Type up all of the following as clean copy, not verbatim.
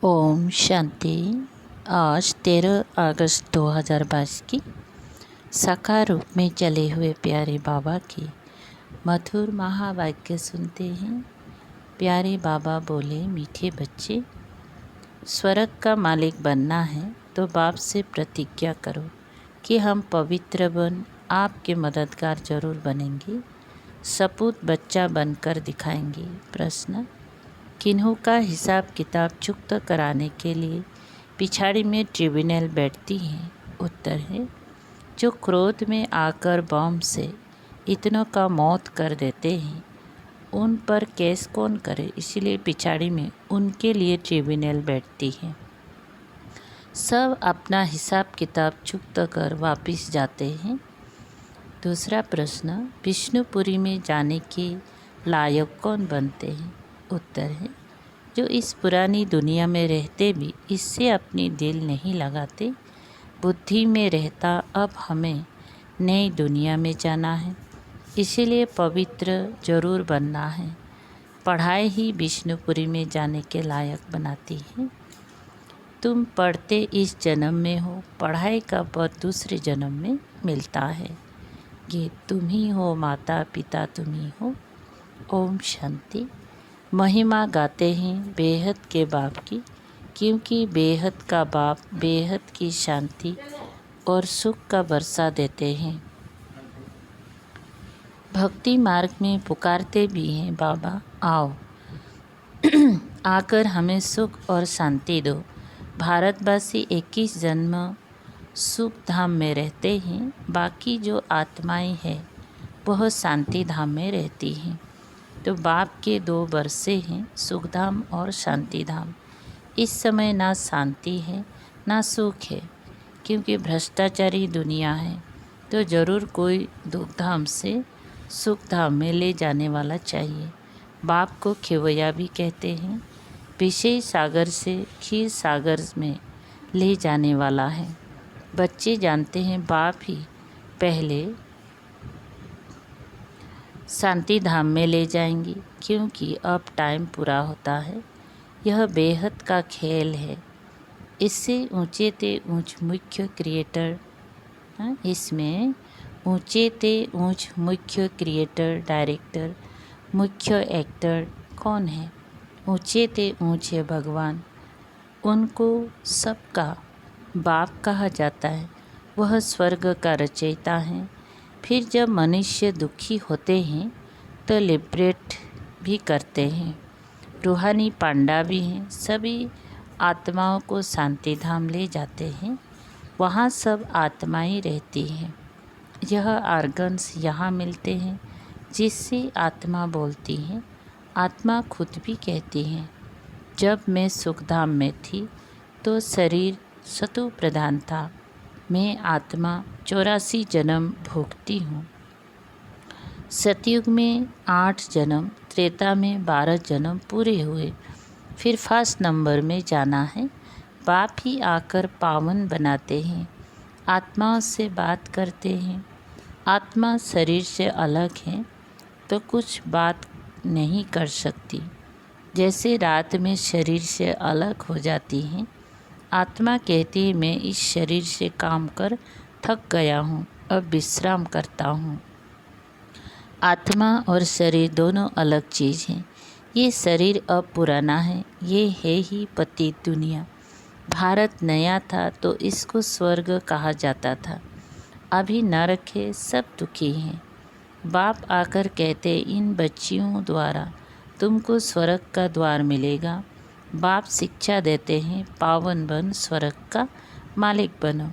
ओम शांति। आज 13 अगस्त 2022 की साकार रूप में चले हुए प्यारे बाबा की मधुर महावाक्य सुनते हैं। प्यारे बाबा बोले, मीठे बच्चे, स्वर्ग का मालिक बनना है तो बाप से प्रतिज्ञा करो कि हम पवित्र बन आपके मददगार जरूर बनेंगे, सपूत बच्चा बनकर दिखाएंगे। प्रश्न, किन्हों का हिसाब किताब चुकत कराने के लिए पिछाड़ी में ट्रिब्यूनल बैठती हैं? उत्तर है, जो क्रोध में आकर बम से इतनों का मौत कर देते हैं, उन पर केस कौन करे, इसलिए पिछाड़ी में उनके लिए ट्रिब्यूनल बैठती है। सब अपना हिसाब किताब चुकत कर वापस जाते हैं। दूसरा प्रश्न, विष्णुपुरी में जाने के लायक कौन बनते हैं? उत्तर है, जो इस पुरानी दुनिया में रहते भी इससे अपनी दिल नहीं लगाते। बुद्धि में रहता अब हमें नई दुनिया में जाना है, इसीलिए पवित्र जरूर बनना है। पढ़ाई ही विष्णुपुरी में जाने के लायक बनाती है। तुम पढ़ते इस जन्म में हो, पढ़ाई का पद दूसरे जन्म में मिलता है। ये तुम ही हो, माता पिता तुम ही हो। ओम शांति। महिमा गाते हैं बेहद के बाप की, क्योंकि बेहद का बाप बेहद की शांति और सुख का वर्षा देते हैं। भक्ति मार्ग में पुकारते भी हैं, बाबा आओ आकर हमें सुख और शांति दो। भारतवासी 21 जन्म सुख धाम में रहते हैं, बाकी जो आत्माएं हैं वह शांति धाम में रहती हैं। तो बाप के 2 वर्षे हैं, सुखधाम और शांतिधाम। इस समय ना शांति है ना सुख है, क्योंकि भ्रष्टाचारी दुनिया है। तो ज़रूर कोई दुखधाम से सुखधाम में ले जाने वाला चाहिए। बाप को खेवैया भी कहते हैं। विषय सागर से क्षीर सागर में ले जाने वाला है। बच्चे जानते हैं बाप ही पहले शांति धाम में ले जाएंगी, क्योंकि अब टाइम पूरा होता है। यह बेहद का खेल है। इससे ऊंचे ते ऊंच मुख्य क्रिएटर, इसमें ऊंचे ते ऊंच मुख्य क्रिएटर, डायरेक्टर, मुख्य एक्टर कौन है? ऊंचे ते ऊंचे भगवान। उनको सबका बाप कहा जाता है। वह स्वर्ग का रचयिता है। फिर जब मनुष्य दुखी होते हैं तो लिबरेट भी करते हैं। रूहानी पांडा भी हैं। सभी आत्माओं को शांति धाम ले जाते हैं। वहाँ सब आत्माएं रहती हैं। यह आर्गन्स यहाँ मिलते हैं, जिससे आत्मा बोलती हैं। आत्मा खुद भी कहती हैं, जब मैं सुखधाम में थी तो शरीर सतु प्रधान था। मैं आत्मा 84 जन्म भोगती हूँ। सतयुग में 8 जन्म, त्रेता में 12 जन्म पूरे हुए। फिर फर्स्ट नंबर में जाना है। बाप ही आकर पावन बनाते हैं। आत्माओं से बात करते हैं। आत्मा शरीर से अलग है तो कुछ बात नहीं कर सकती। जैसे रात में शरीर से अलग हो जाती हैं। आत्मा कहती है, मैं इस शरीर से काम कर थक गया हूँ, अब विश्राम करता हूँ। आत्मा और शरीर दोनों अलग चीज़ हैं। ये शरीर अब पुराना है। ये है ही पतित दुनिया। भारत नया था तो इसको स्वर्ग कहा जाता था। अभी नरक है, सब दुखी हैं। बाप आकर कहते, इन बच्चियों द्वारा तुमको स्वर्ग का द्वार मिलेगा। बाप शिक्षा देते हैं, पावन बन स्वर्ग का मालिक बनो।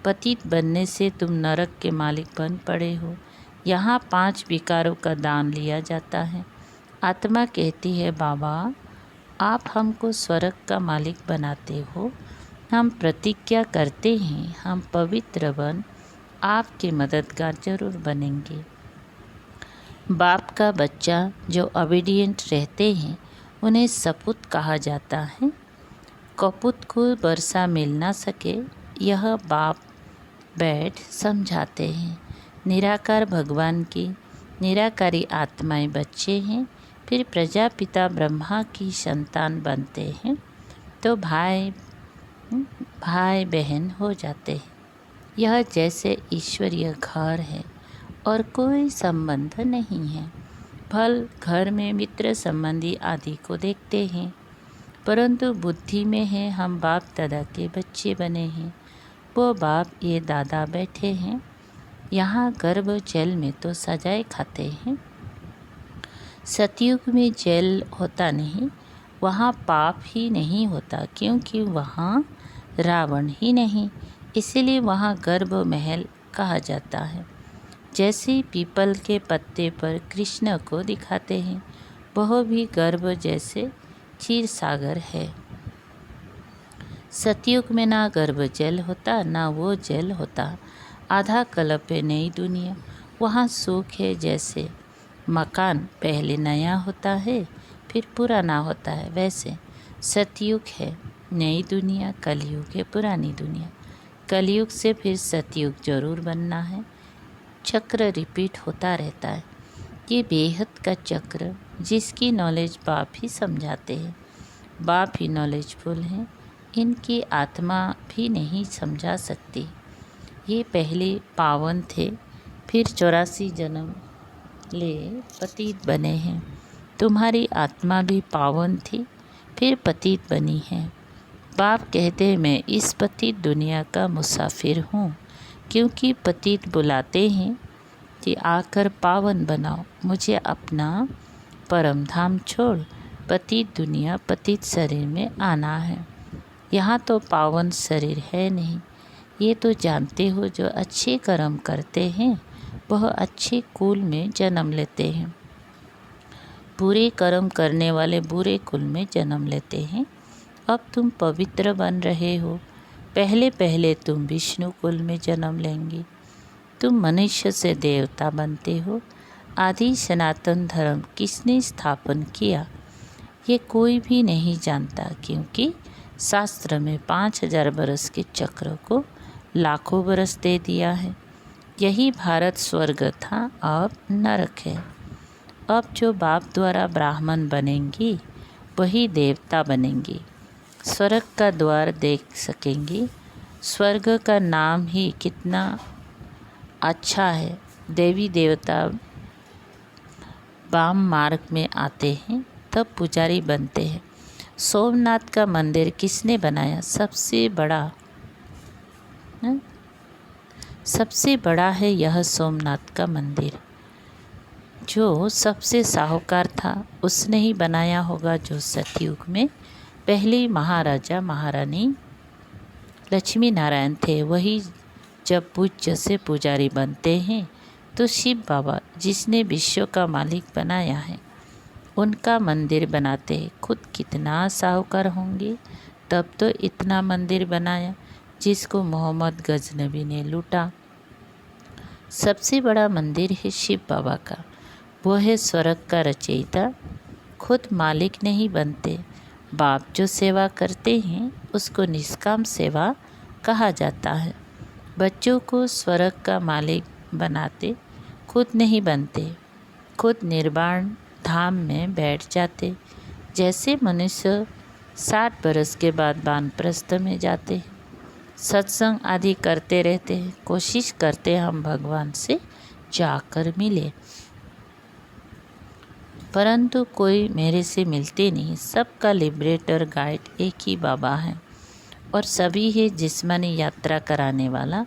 पतित बनने से तुम नरक के मालिक बन पड़े हो। यहाँ 5 विकारों का दान लिया जाता है। आत्मा कहती है, बाबा आप हमको स्वर्ग का मालिक बनाते हो। हम प्रतिज्ञा करते हैं, हम पवित्र बन आपके मददगार जरूर बनेंगे। बाप का बच्चा जो ओबीडिएंट रहते हैं, उन्हें सपूत कहा जाता है। कपूत को वर्षा मिल ना सके, यह बाप बैठ समझाते हैं। निराकार भगवान की निराकारी आत्माएं बच्चे हैं। फिर प्रजापिता ब्रह्मा की संतान बनते हैं। तो भाई भाई बहन हो जाते हैं। यह जैसे ईश्वरीय घर है और कोई संबंध नहीं है। फल घर में मित्र संबंधी आदि को देखते हैं, परंतु बुद्धि में है हम बाप दादा के बच्चे बने हैं। वो बाप ये दादा बैठे हैं, यहाँ गर्भ जल में तो सजाए खाते हैं। सतयुग में जेल होता नहीं, वहाँ पाप ही नहीं होता, क्योंकि वहाँ रावण ही नहीं, इसीलिए वहाँ गर्भ महल कहा जाता है। जैसे पीपल के पत्ते पर कृष्ण को दिखाते हैं, वह भी गर्भ जैसे क्षीर सागर है। सतयुग में ना गर्भ जल होता ना वो जल होता। आधा कल्प है नई दुनिया, वहाँ सुख है। जैसे मकान पहले नया होता है फिर पुराना होता है, वैसे सतयुग है नई दुनिया, कलयुग है पुरानी दुनिया। कलयुग से फिर सतयुग जरूर बनना है। चक्र रिपीट होता रहता है। ये बेहद का चक्र जिसकी नॉलेज बाप ही समझाते हैं। बाप ही नॉलेजफुल हैं, इनकी आत्मा भी नहीं समझा सकती। ये पहले पावन थे, फिर 84 जन्म ले पतित बने हैं। तुम्हारी आत्मा भी पावन थी, फिर पतित बनी है। बाप कहते हैं मैं इस पतित दुनिया का मुसाफिर हूँ, क्योंकि पतित बुलाते हैं कि आकर पावन बनाओ। मुझे अपना परम धाम छोड़ पतित दुनिया पतित शरीर में आना है। यहाँ तो पावन शरीर है नहीं। ये तो जानते हो, जो अच्छे कर्म करते हैं वह अच्छे कुल में जन्म लेते हैं। बुरे कर्म करने वाले बुरे कुल में जन्म लेते हैं। अब तुम पवित्र बन रहे हो, पहले पहले तुम विष्णु कुल में जन्म लेंगे। तुम मनुष्य से देवता बनते हो। आदि सनातन धर्म किसने स्थापन किया, ये कोई भी नहीं जानता, क्योंकि शास्त्र में 5000 बरस के चक्र को लाखों बरस दे दिया है। यही भारत स्वर्ग था, अब नरक है। अब जो बाप द्वारा ब्राह्मण बनेंगी वही देवता बनेंगी, स्वर्ग का द्वार देख सकेंगी। स्वर्ग का नाम ही कितना अच्छा है। देवी देवता वाम मार्ग में आते हैं तब पुजारी बनते हैं। सोमनाथ का मंदिर किसने बनाया? सबसे बड़ा है यह सोमनाथ का मंदिर। जो सबसे साहूकार था उसने ही बनाया होगा। जो सतयुग में पहले महाराजा महारानी लक्ष्मी नारायण थे, वही जब पूज्य से पुजारी बनते हैं तो शिव बाबा जिसने विश्व का मालिक बनाया है उनका मंदिर बनाते हैं। खुद कितना साहूकार होंगे, तब तो इतना मंदिर बनाया जिसको मोहम्मद गजनबी ने लूटा। सबसे बड़ा मंदिर है शिव बाबा का, वो है स्वर्ग का रचयिता। खुद मालिक नहीं बनते। बाप जो सेवा करते हैं उसको निष्काम सेवा कहा जाता है। बच्चों को स्वर्ग का मालिक बनाते, खुद नहीं बनते। खुद निर्वाण धाम में बैठ जाते। जैसे मनुष्य 60 बरस के बाद वानप्रस्थ में जाते हैं, सत्संग आदि करते रहते हैं, कोशिश करते हैं हम भगवान से जाकर मिले, परंतु कोई मेरे से मिलते नहीं। सबका लिबरेटर गाइड एक ही बाबा है और सभी है जिस्मानी यात्रा कराने वाला।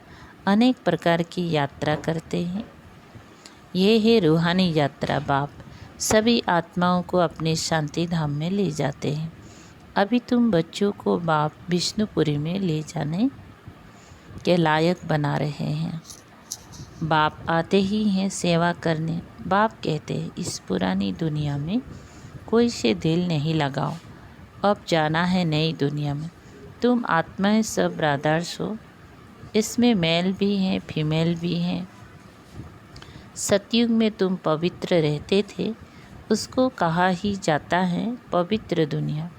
अनेक प्रकार की यात्रा करते हैं। ये है रूहानी यात्रा। बाप सभी आत्माओं को अपने शांति धाम में ले जाते हैं। अभी तुम बच्चों को बाप विष्णुपुरी में ले जाने के लायक बना रहे हैं। बाप आते ही हैं सेवा करने। बाप कहते हैं इस पुरानी दुनिया में कोई से दिल नहीं लगाओ, अब जाना है नई दुनिया में। तुम आत्माएं सब ब्रदर्स हो, इसमें मेल भी हैं फीमेल भी हैं। सतयुग में तुम पवित्र रहते थे, उसको कहा ही जाता है पवित्र दुनिया।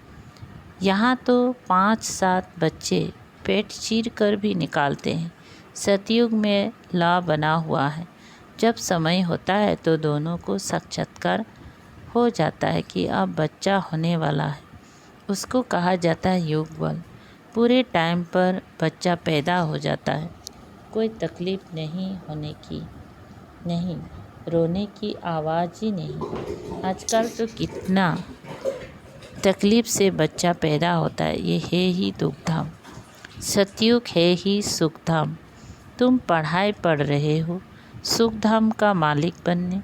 यहाँ तो 5-7 बच्चे पेट चीर कर भी निकालते हैं। सतयुग में लॉ बना हुआ है, जब समय होता है तो दोनों को साक्षात्कार हो जाता है कि अब बच्चा होने वाला है। उसको कहा जाता है योग बल। पूरे टाइम पर बच्चा पैदा हो जाता है, कोई तकलीफ़ नहीं होने की, नहीं रोने की आवाज़ ही नहीं। आजकल तो कितना तकलीफ़ से बच्चा पैदा होता है। ये है ही दुखधाम, सतयुग है ही सुखधाम। तुम पढ़ाई पढ़ रहे हो सुखधाम का मालिक बनने,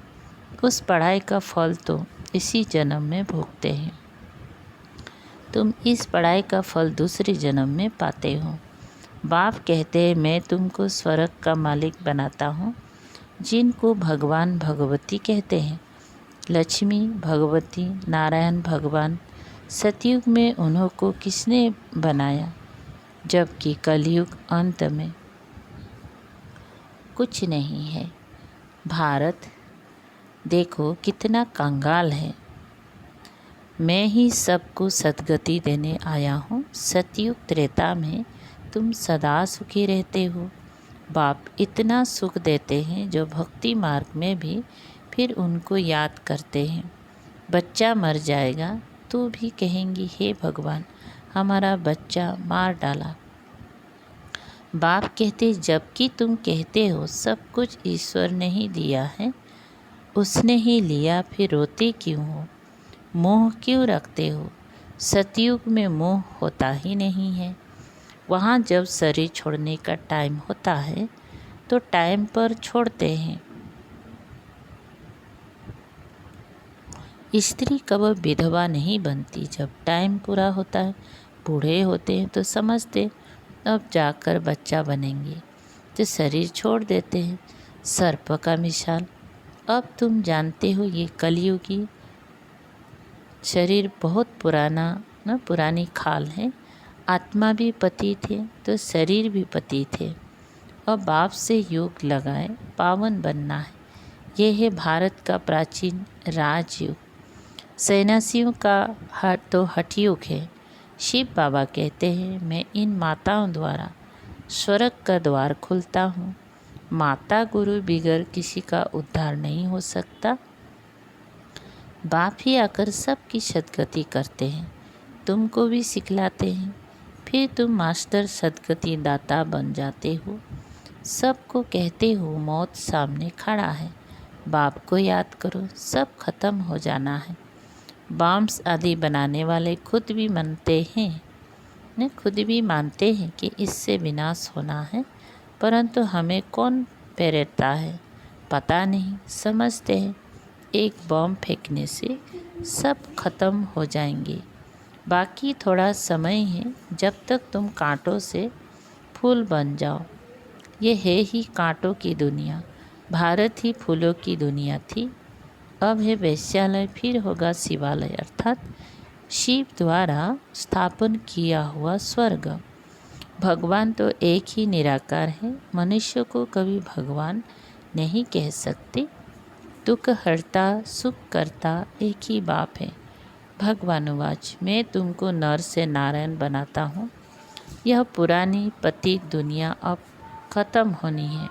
उस पढ़ाई का फल तो इसी जन्म में भोगते हैं। तुम इस पढ़ाई का फल दूसरे जन्म में पाते हो। बाप कहते हैं मैं तुमको स्वर्ग का मालिक बनाता हूँ। जिनको भगवान भगवती कहते हैं, लक्ष्मी भगवती नारायण भगवान, सतयुग में उन्हों को किसने बनाया, जबकि कलयुग अंत में कुछ नहीं है। भारत देखो कितना कंगाल है। मैं ही सबको सद्गति देने आया हूँ। सतयुग त्रेता में तुम सदा सुखी रहते हो। बाप इतना सुख देते हैं जो भक्ति मार्ग में भी फिर उनको याद करते हैं। बच्चा मर जाएगा तो भी कहेंगी हे भगवान हमारा बच्चा मार डाला। बाप कहते जबकि तुम कहते हो सब कुछ ईश्वर ने ही दिया है, उसने ही लिया, फिर रोते क्यों हो, मोह क्यों रखते हो। सतयुग में मोह होता ही नहीं है। वहाँ जब शरीर छोड़ने का टाइम होता है तो टाइम पर छोड़ते हैं। स्त्री कभी विधवा नहीं बनती। जब टाइम पूरा होता है, बूढ़े होते हैं तो समझते अब जाकर बच्चा बनेंगे, तो शरीर छोड़ देते हैं। सर्प का मिसाल। अब तुम जानते हो ये कलयुगी शरीर बहुत पुरानी खाल है। आत्मा भी पति थे तो शरीर भी पति थे। और बाप से योग लगाए पावन बनना है। ये है भारत का प्राचीन राजयुग। सन्यासियों का तो हठयोग है। शिव बाबा कहते हैं मैं इन माताओं द्वारा स्वर्ग का द्वार खुलता हूँ। माता गुरु बिगर किसी का उद्धार नहीं हो सकता। बाप ही आकर सबकी सद्गति करते हैं, तुमको भी सिखलाते हैं, फिर तुम मास्टर सद्गति दाता बन जाते हो। सबको कहते हो मौत सामने खड़ा है, बाप को याद करो सब खत्म हो जाना है। बॉम्ब्स आदि बनाने वाले खुद भी मानते हैं कि इससे विनाश होना है, परंतु हमें कौन प्रेरता है पता नहीं। समझते हैं एक बॉम्ब फेंकने से सब खत्म हो जाएंगे। बाकी थोड़ा समय है, जब तक तुम कांटों से फूल बन जाओ। ये है ही कांटों की दुनिया। भारत ही फूलों की दुनिया थी, अब है वैश्यालय, फिर होगा शिवालय, अर्थात शिव द्वारा स्थापन किया हुआ स्वर्ग। भगवान तो एक ही निराकार है, मनुष्य को कभी भगवान नहीं कह सकते। दुख हरता सुख करता एक ही बाप है। भगवानुवाच मैं तुमको नर से नारायण बनाता हूँ। यह पुरानी पतित दुनिया अब खत्म होनी है।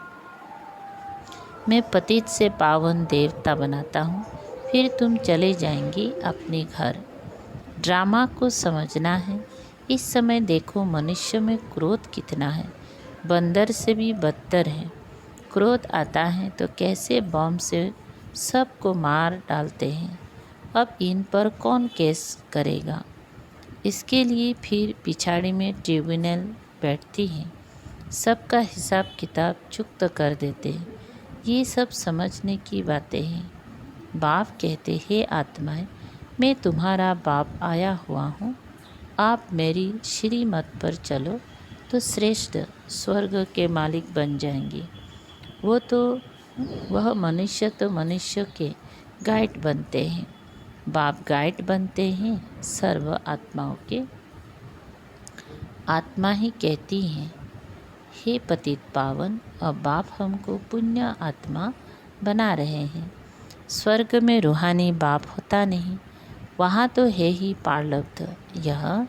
मैं पतित से पावन देवता बनाता हूँ, फिर तुम चले जाएंगी अपने घर। ड्रामा को समझना है। इस समय देखो मनुष्य में क्रोध कितना है, बंदर से भी बदतर है। क्रोध आता है तो कैसे बम से सबको मार डालते हैं। अब इन पर कौन केस करेगा। इसके लिए फिर पिछाड़ी में ट्रिब्यूनल बैठती हैं, सबका हिसाब किताब चुकता कर देते हैं। ये सब समझने की बातें हैं। बाप कहते हे आत्माएं मैं तुम्हारा बाप आया हुआ हूँ, आप मेरी श्रीमत पर चलो तो श्रेष्ठ स्वर्ग के मालिक बन जाएंगे। वह मनुष्य तो मनुष्य के गाइड बनते हैं। बाप गाइड बनते हैं सर्व आत्माओं के। आत्मा ही कहती हैं हे पतित पावन, अब बाप हमको पुण्य आत्मा बना रहे हैं। स्वर्ग में रूहानी बाप होता नहीं, वहाँ तो है ही प्रारब्ध। यह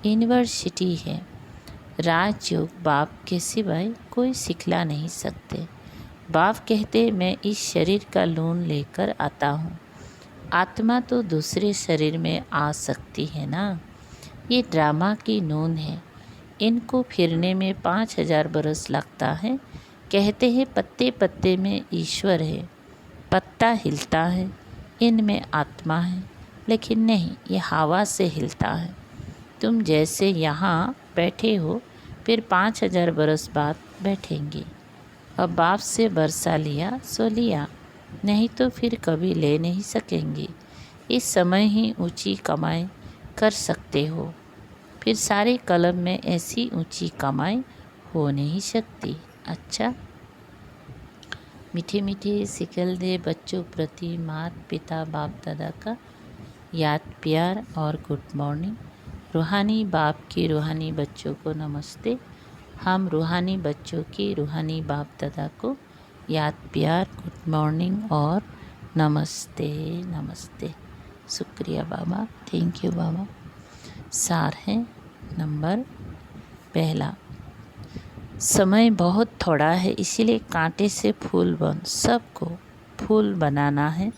यूनिवर्सिटी है। राजयोग बाप के सिवाय कोई सिखला नहीं सकते। बाप कहते मैं इस शरीर का लोन लेकर आता हूँ। आत्मा तो दूसरे शरीर में आ सकती है ना। ये ड्रामा की नून है। इनको फिरने में 5000 बरस लगता है। कहते हैं पत्ते पत्ते में ईश्वर है, पत्ता हिलता है, इनमें आत्मा है, लेकिन नहीं, ये हवा से हिलता है। तुम जैसे यहाँ बैठे हो, फिर 5000 बरस बाद बैठेंगे। अब बाप से बरसा लिया सो लिया, नहीं तो फिर कभी ले नहीं सकेंगे। इस समय ही ऊंची कमाई कर सकते हो, फिर सारे कलम में ऐसी ऊंची कमाई हो नहीं सकती। अच्छा, मीठे मीठे सिकल दे बच्चों प्रति माता पिता बाप दादा का याद प्यार और गुड मॉर्निंग। रूहानी बाप की रूहानी बच्चों को नमस्ते। हम रूहानी बच्चों की रूहानी बाप दादा को याद प्यार गुड मॉर्निंग और नमस्ते नमस्ते। शुक्रिया बाबा, थैंक यू बाबा। सार है नंबर पहला, समय बहुत थोड़ा है, इसीलिए कांटे से फूल बन सबको फूल बनाना है।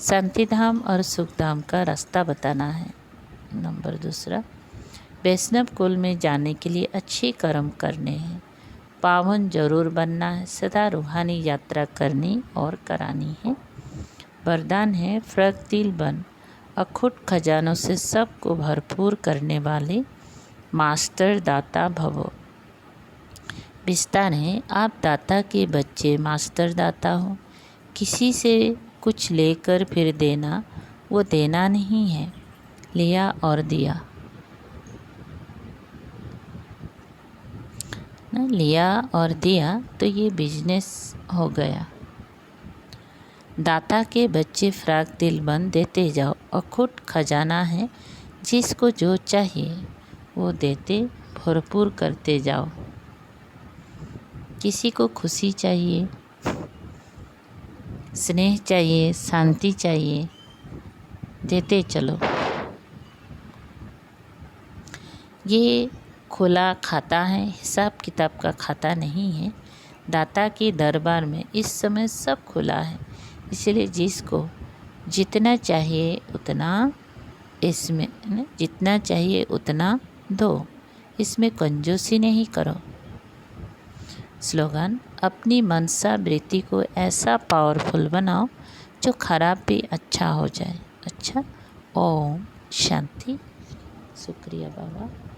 शांतिधाम और सुखधाम का रास्ता बताना है। नंबर दूसरा, वैष्णव कुल में जाने के लिए अच्छे कर्म करने हैं, पावन जरूर बनना है, सदा रूहानी यात्रा करनी और करानी है। वरदान है फ्रग दिल बन, अखुट खजानों से सबको भरपूर करने वाले मास्टर दाता भवो। विस्तार है, आप दाता के बच्चे मास्टर दाता हो। किसी से कुछ लेकर फिर देना, वो देना नहीं है, लिया और दिया ना, लिया और दिया तो ये बिजनेस हो गया। दाता के बच्चे फ्राक दिल बन देते जाओ, अखुट खजाना है, जिसको जो चाहिए वो देते भरपूर करते जाओ। किसी को खुशी चाहिए, स्नेह चाहिए, शांति चाहिए, देते चलो। ये खुला खाता है, हिसाब किताब का खाता नहीं है। दाता के दरबार में इस समय सब खुला है, इसलिए जिसको जितना चाहिए उतना, इसमें जितना चाहिए उतना दो, इसमें कंजूसी नहीं करो। स्लोगन, अपनी मनसा वृत्ति को ऐसा पावरफुल बनाओ जो खराब भी अच्छा हो जाए। अच्छा, ओम शांति। शुक्रिया बाबा।